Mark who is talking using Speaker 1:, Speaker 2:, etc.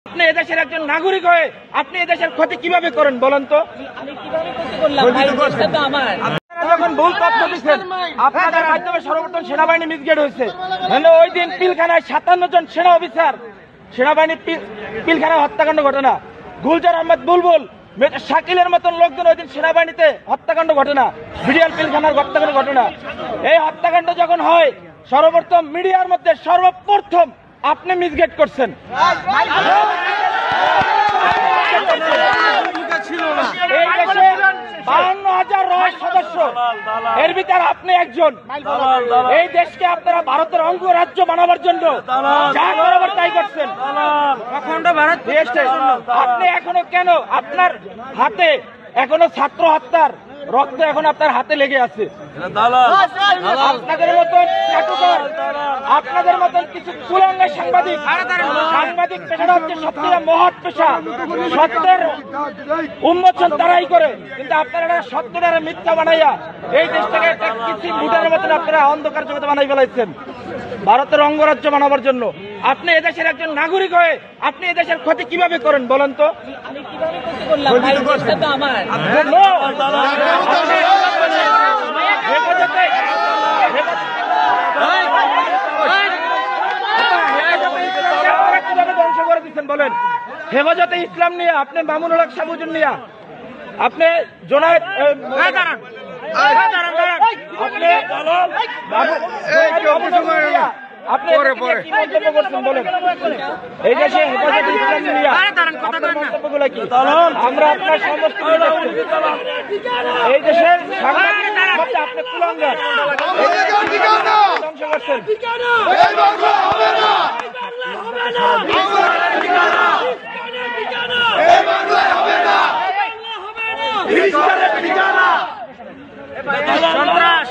Speaker 1: আপনি এদেশের একজন নাগরিক হয়ে আপনি এদেশের ক্ষতি কিভাবে করেন বলেন তো? যখন ভুল তথ্য দিচ্ছেন আপনাদের মাধ্যমে সর্বপ্রথম সেনাবাহিনী মিসগেট হয়েছে। ওই দিন পিলখানায় 57 জন সেনা অফিসার সেনাবাহিনী পিলখানায় হত্যাকাণ্ড ঘটনা, গুলজার আহমেদ বুলবুল শাকিলের মতন লোকজন ওই দিন সেনাবাহিনীতে হত্যাকাণ্ড ঘটনা, বিডিআর পিলখানার হত্যাকাণ্ড ঘটনা। এই হত্যাকাণ্ড যখন হয় সর্বপ্রথম মিডিয়ার মধ্যে সর্বপ্রথম আপনি মিসগেট করছেন। এই দেশে 52,000 সদস্য, এর ভিতরে আপনি একজন। এই দেশকে আপনারা ভারতের অঙ্গরাজ্য বানাবার জন্য যা করাবার তাই করছেন। আপনি এখনো কেন আপনার হাতে এখনো ছাত্র হত্যার রক্ত এখন আপনার হাতে লেগে আছে? আপনাদের মতন আপনাদের মতন কিছু কুলাঙ্গা সাংবাদিক পেশাটা হচ্ছে সত্যিটা মহৎ পেশা, সত্যের উন্মোচন তারাই করে, কিন্তু আপনারা সত্যটার মিথ্যা বানাইয়া এই দেশটাকে একটা কিছু মুটের মতন আপনারা অন্ধকার জগতে বানাই ফেলাইছেন ভারতের অঙ্গরাজ্য বানাবার জন্য। আপনি এদেশের একজন নাগরিক হয়ে আপনি এদেশের ক্ষতি কিভাবে করেন বলেন তো? ধ্বংস করে দিচ্ছেন বলেন? হেফাজতে ইসলাম নিয়ে আপনি মামুনুল হক সাবুজুন নিয়ে আপনি জোনায়েদ আপনি কি মন্তব্য করছেন বলেন? এই দেশে হেফাজতে ইসলাম নিয়ে মন্তব্যগুলো কি? আমরা আপনার সমস্ত এই দেশের সাংবাদিক আপনি কুলাঙ্গার ধ্বংস করছেন।
Speaker 2: সন্ত্রাস